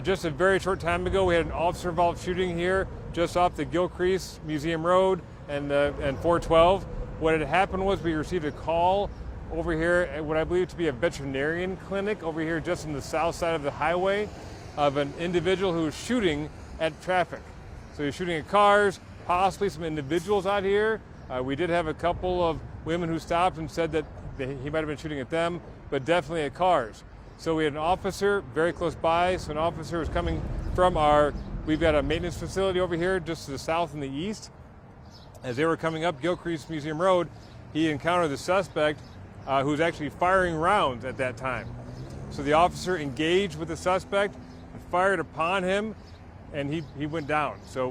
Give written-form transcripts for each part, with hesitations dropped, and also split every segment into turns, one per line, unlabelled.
Just a very short time ago, we had an officer-involved shooting here just off the Gilcrease Museum Road and 412. What had happened was we received a call over here at what I believe to be a veterinarian clinic over here just on the south side of the highway of an individual who was shooting at traffic. So he was shooting at cars, possibly some individuals out here. We did have a couple of women who stopped and said that he might have been shooting at them, but definitely at cars. So we had an officer very close by. So an officer was coming from we've got a maintenance facility over here just to the south and the east. As they were coming up Gilcrease Museum Road, he encountered the suspect who was actually firing rounds at that time. So the officer engaged with the suspect and fired upon him, and he went down. So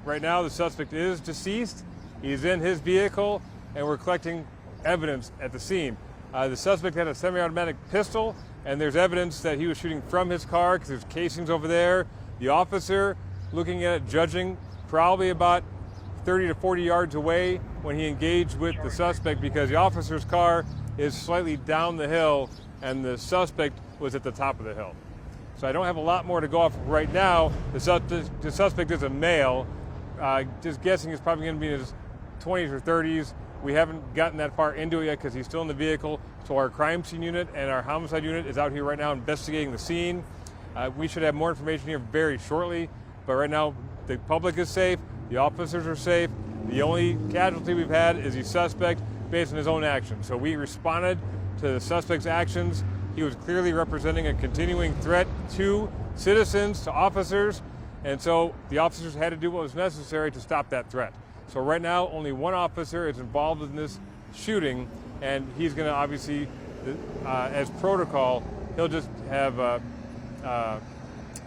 right now the suspect is deceased. He's in his vehicle, and we're collecting evidence at the scene. The suspect had a semi-automatic pistol, and there's evidence that he was shooting from his car because there's casings over there. The officer, looking at it, judging probably about 30 to 40 yards away when he engaged with the suspect, because the officer's car is slightly down the hill and the suspect was at the top of the hill. So I don't have a lot more to go off right now. The suspect is a male. Just guessing he's probably going to be in his 20s or 30s. We haven't gotten that far into it yet because he's still in the vehicle. So our crime scene unit and our homicide unit is out here right now investigating the scene. We should have more information here very shortly, but right now the public is safe, the officers are safe. The only casualty we've had is the suspect based on his own actions. So we responded to the suspect's actions. He was clearly representing a continuing threat to citizens, to officers, and so the officers had to do what was necessary to stop that threat. So right now, only one officer is involved in this shooting, and he's going to obviously, as protocol, he'll just have,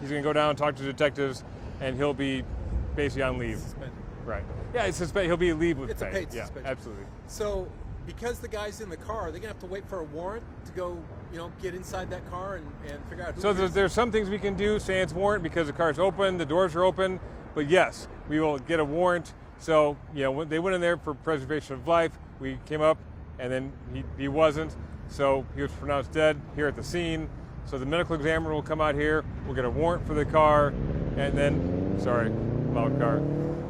he's going to go down and talk to detectives, and he'll be basically on leave.
Suspended.
Right. Yeah, it's suspended. He'll be on leave with
It's
pay.
a paid
Yeah,
suspension.
absolutely.
So, because the guy's in the car, they're going to have to wait for a warrant to go, get inside that car and figure out who
So
it is?
there's some things we can do, say it's warrant because the car's open, the doors are open, but yes, we will get a warrant. So, when they went in there for preservation of life, we came up and then he wasn't. So he was pronounced dead here at the scene. So the medical examiner will come out here, we'll get a warrant for the car, and then, loud car,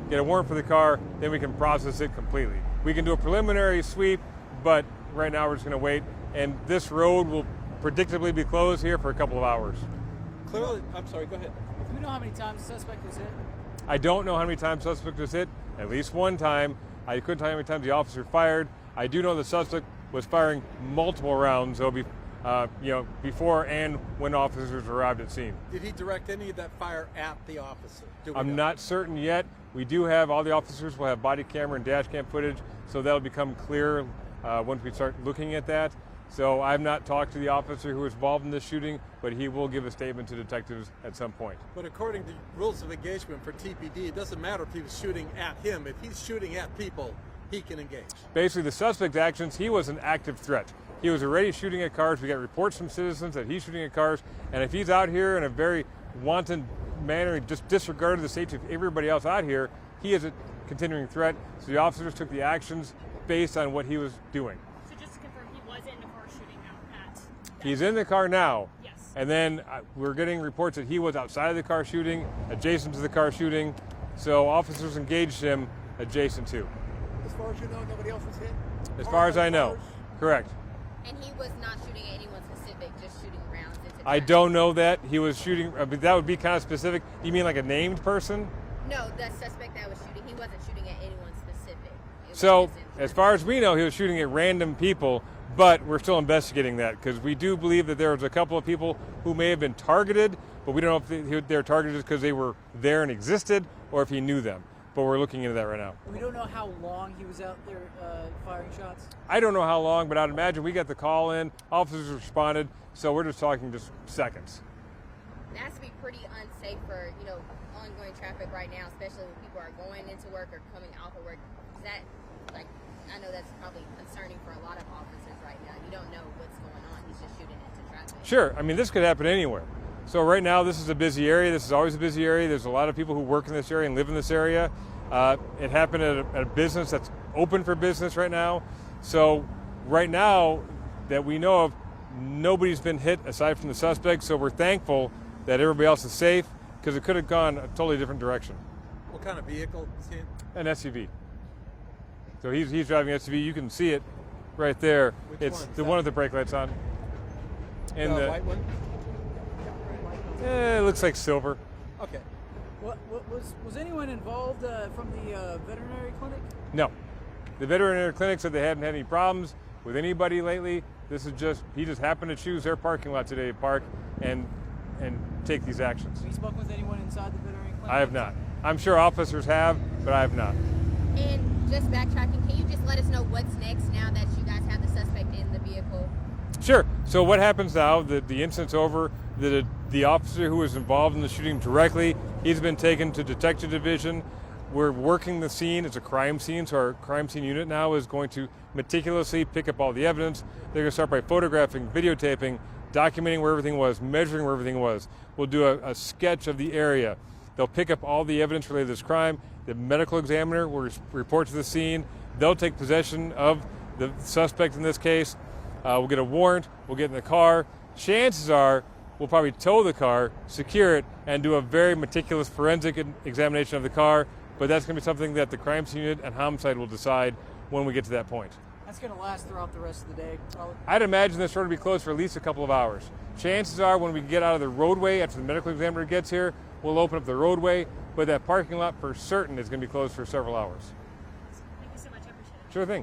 get a warrant for the car, then we can process it completely. We can do a preliminary sweep, but right now we're just going to wait. And this road will predictably be closed here for a couple of hours.
Clearly, I'm sorry, go ahead.
Do we know how many times the suspect was hit?
I don't know how many times the suspect was hit. At least one time. I couldn't tell you how many times the officer fired. I do know the suspect was firing multiple rounds, so before and when officers arrived at scene.
Did he direct any of that fire at the officer?
I'm not certain yet. We do have, all the officers will have body camera and dash cam footage, so that'll become clear once we start looking at that. So I've not talked to the officer who was involved in this shooting, but he will give a statement to detectives at some point.
But according to rules of engagement for TPD, it doesn't matter if he was shooting at him. If he's shooting at people, he can engage.
Basically, the suspect's actions, he was an active threat. He was already shooting at cars. We got reports from citizens that he's shooting at cars, and if he's out here in a very wanton manner, just disregarded the safety of everybody else out here, he is a continuing threat. So the officers took the actions based on what he was doing.
So just to confirm, he was in the car shooting out at that
He's in the car now.
Yes.
And then we're getting reports that he was outside of the car shooting, adjacent to the car shooting. So officers engaged him adjacent to.
As far as you know, nobody else was hit?
As far as I know. Correct.
And he was not shooting at anyone specific, just shooting rounds into
I
traffic.
don't know that. He was shooting, but that would be kind of specific. You mean like a named person?
No, the suspect that was shooting, he wasn't shooting at anyone specific. It was
So,
just in
as
traffic.
far as we know, he was shooting at random people, but we're still investigating that because we do believe that there was a couple of people who may have been targeted, but we don't know if they're targeted because they were there and existed or if he knew them. But we're looking into that right now.
We don't know how long he was out there firing shots.
I don't know how long, but I'd imagine we got the call in, officers responded, so we're just talking just seconds.
It has to be pretty unsafe for, ongoing traffic right now, especially when people are going into work or coming out of work. Is that, I know that's probably concerning for a lot of officers right now. You don't know what's going on. He's just shooting into traffic.
Sure, I mean, this could happen anywhere. So right now, this is a busy area. This is always a busy area. There's a lot of people who work in this area and live in this area. It happened at a business that's open for business right now. So right now that we know of, nobody's been hit aside from the suspect. So we're thankful that everybody else is safe, because it could have gone a totally different direction.
What kind of vehicle is he in?
An SUV. So he's driving an SUV. You can see it right there.
Which
It's
one?
the one with the brake lights on. And
The white one?
it looks like silver.
Okay.
What was anyone involved from the veterinary clinic?
No. The veterinary clinic said they haven't had any problems with anybody lately. This is he just happened to choose their parking lot today to park and take these actions.
Have you spoken with anyone inside the veterinary clinic?
I have not. I'm sure officers have, but I have not.
And just backtracking, can you just let us know what's next now that you guys have the suspect in the vehicle?
Sure. So what happens now that the incident's over, the officer who was involved in the shooting directly, he's been taken to detective division. We're working the scene. It's a crime scene, so our crime scene unit now is going to meticulously pick up all the evidence. They're going to start by photographing, videotaping, documenting where everything was, measuring where everything was. We'll do a sketch of the area. They'll pick up all the evidence related to this crime. The medical examiner will report to the scene. They'll take possession of the suspect in this case. We'll get a warrant. We'll get in the car. Chances are we'll probably tow the car, secure it, and do a very meticulous forensic examination of the car. But that's going to be something that the crime scene unit and homicide will decide when we get to that point.
That's going to last throughout the rest of the day, probably.
I'd imagine this store to be closed for at least a couple of hours. Chances are when we get out of the roadway after the medical examiner gets here, we'll open up the roadway, but that parking lot for certain is going to be closed for several hours.
Thank you so much. I appreciate it.
Sure thing.